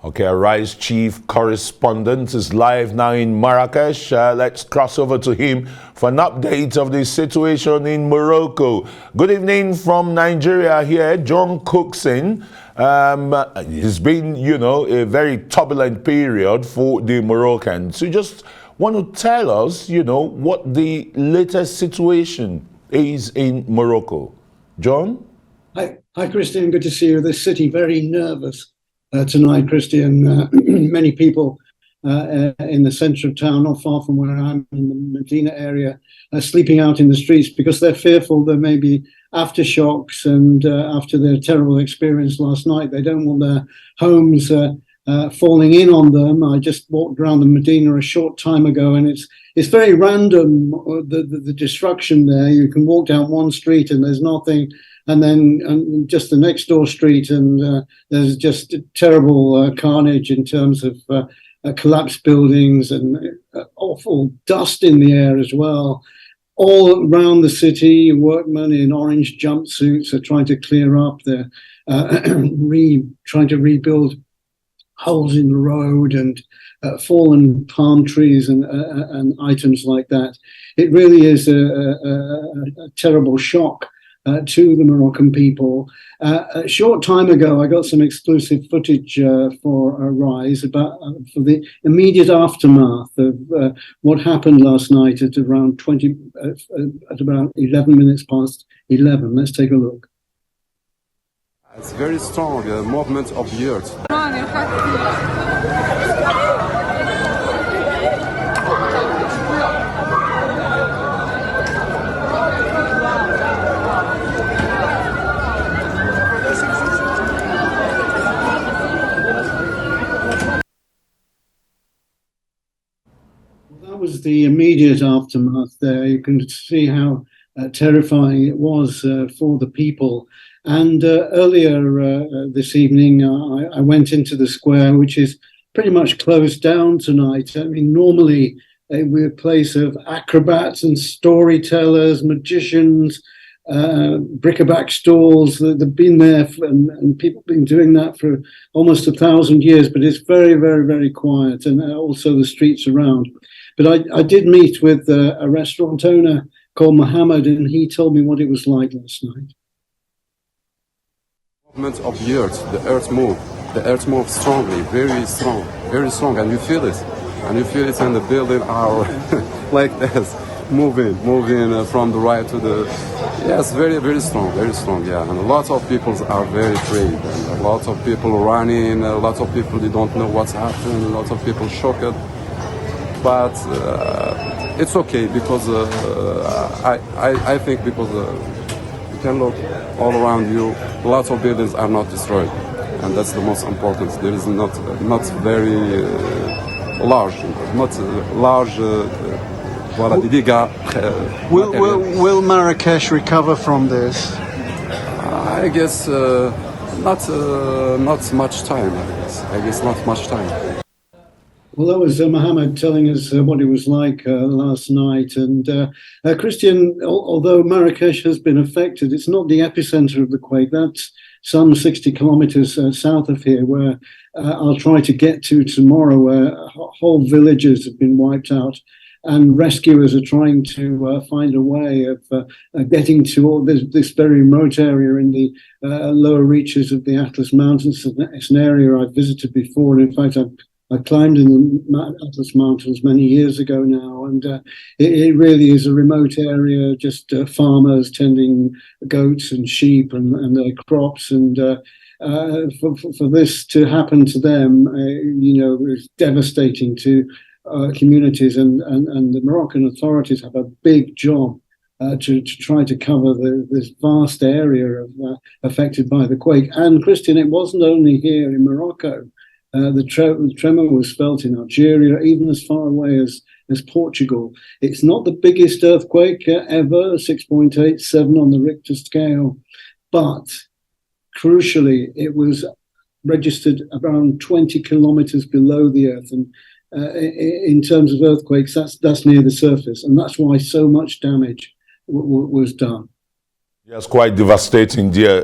Okay, Arise chief correspondent is live now in Marrakesh. Let's cross over to him for an update of the situation in Morocco. Good evening from Nigeria here, John Cookson. It's been, a very turbulent period for the Moroccans. So just want to tell us, what the latest situation is in Morocco. John? Hi, Christian. Good to see you. This city very nervous tonight, Christian. Many people in the centre of town, not far from where I'm in the Medina area, are sleeping out in the streets because they're fearful there may be aftershocks. And after their terrible experience last night, they don't want their homes falling in on them. I just walked around the Medina a short time ago, and it's very random, the destruction there. You can walk down one street and there's nothing, and then just the next door street, and there's just terrible carnage in terms of collapsed buildings and awful dust in the air as well. All around the city, workmen in orange jumpsuits are trying to clear up. They're trying to rebuild holes in the road and fallen palm trees and items like that. It really is a terrible shock to the Moroccan people. A short time ago, I got some exclusive footage for Arise for the immediate aftermath of what happened last night at around 11 minutes past 11. Let's take a look. It's very strong movement of the earth. That was the immediate aftermath there. You can see how terrifying it was for the people. And earlier this evening, I went into the square, which is pretty much closed down tonight. I mean, normally we're a place of acrobats and storytellers, magicians, bric-a-brac stalls. They've been there, and people have been doing that for almost 1,000 years, but it's very, very, very quiet, and also the streets around. But I did meet with a restaurant owner called Mohammed, and he told me what it was like last night. Movement of the earth moves strongly, very strong, and you feel it, and the building are like this, moving from the right to the, yes, very strong, yeah, and a lot of people are very afraid, and a lot of people running, a lot of people, they don't know what's happening, a lot of people shocked, but it's okay, because I think because you can look all around you, lots of buildings are not destroyed, and that's the most important. There is not very large. Voilà, des dégâts. Will Marrakesh recover from this? I guess not much time. I guess not much time. Well, that was Mohammed telling us what it was like last night. And Christian, although Marrakesh has been affected, it's not the epicenter of the quake. That's some 60 kilometers south of here, where I'll try to get to tomorrow, where whole villages have been wiped out. And rescuers are trying to find a way of getting to all this very remote area in the lower reaches of the Atlas Mountains. It's an area I've visited before. And in fact, I climbed in the Atlas Mountains many years ago now, and it really is a remote area, just farmers tending goats and sheep and their crops. And for this to happen to them, is devastating to communities. And the Moroccan authorities have a big job to try to cover this vast area affected by the quake. And Christian, it wasn't only here in Morocco. The tremor was felt in Algeria, even as far away as Portugal. It's not the biggest earthquake ever, 6.87 on the Richter scale, but crucially, it was registered around 20 kilometers below the Earth. And in terms of earthquakes, that's near the surface, and that's why so much damage was done. Yes, quite devastating, dear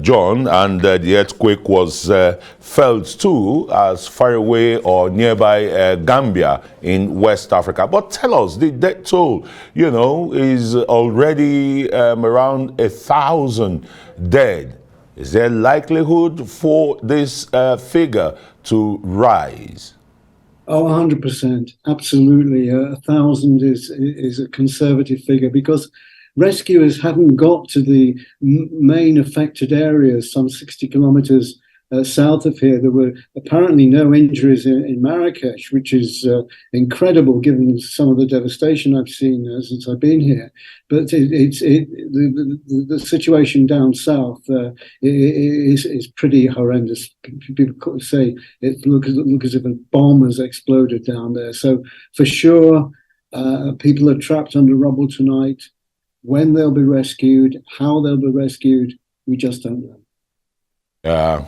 John, and the earthquake was felt too as far away or nearby Gambia in West Africa. But tell us, the death toll, is already around 1,000 dead. Is there likelihood for this figure to rise? Oh, 100%. Absolutely. 1,000 is a conservative figure because rescuers hadn't got to the main affected areas, some 60 kilometers south of here. There were apparently no injuries in Marrakesh, which is incredible given some of the devastation I've seen since I've been here. But the situation down south is pretty horrendous. People say it looks as if a bomb has exploded down there. So for sure, people are trapped under rubble tonight. When they'll be rescued, how they'll be rescued, we just don't know. Yeah.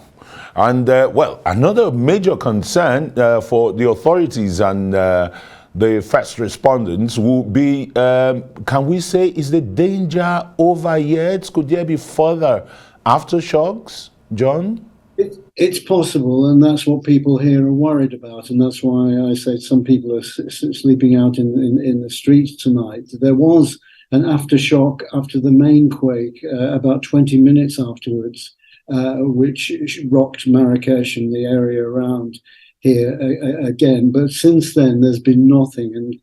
And, well, another major concern for the authorities and the first respondents will be, can we say, is the danger over yet? Could there be further aftershocks, John? It's possible, and that's what people here are worried about, and that's why I say some people are sleeping out in the streets tonight. There was an aftershock after the main quake, about 20 minutes afterwards, which rocked Marrakesh and the area around here again. But since then, there's been nothing. And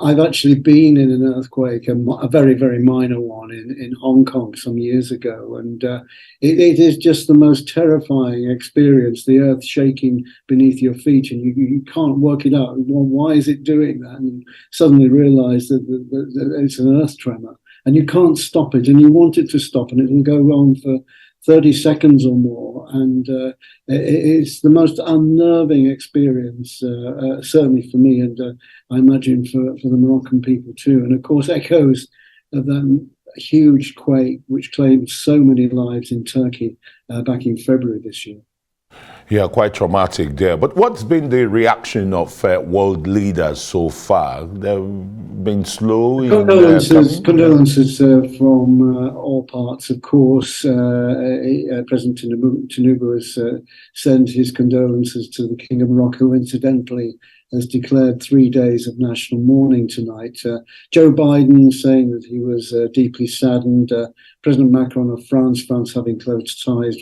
I've actually been in an earthquake, a very, very minor one in Hong Kong some years ago. And it is just the most terrifying experience, the earth shaking beneath your feet, and you can't work it out. Well, why is it doing that? And you suddenly realize that it's an earth tremor, and you can't stop it, and you want it to stop, and it will go on for 30 seconds or more, and it's the most unnerving experience, certainly for me, and I imagine for the Moroccan people too. And of course, echoes of that huge quake which claimed so many lives in Turkey back in February this year. Yeah, quite traumatic there. But what's been the reaction of world leaders so far? They've been slow in Condolences from all parts, of course. President Tinubu has sent his condolences to the King of Morocco. Incidentally, has declared 3 days of national mourning tonight. Joe Biden saying that he was deeply saddened. President Macron of France having close ties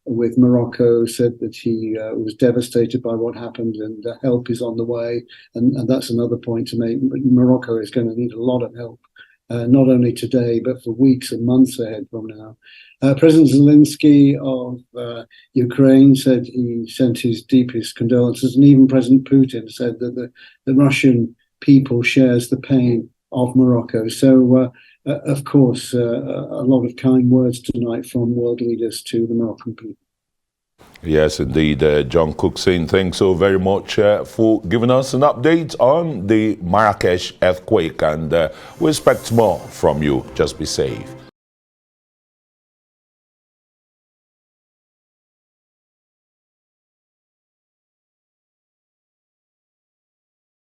with Morocco, said that he was devastated by what happened, and help is on the way. And that's another point to make. Morocco is going to need a lot of help, not only today, but for weeks and months ahead from now. President Zelensky of Ukraine said he sent his deepest condolences, and even President Putin said that the Russian people shares the pain of Morocco. So, of course, a lot of kind words tonight from world leaders to the Moroccan people. Yes, indeed. John Cookson, thanks so very much for giving us an update on the Marrakesh earthquake, and we expect more from you. Just be safe.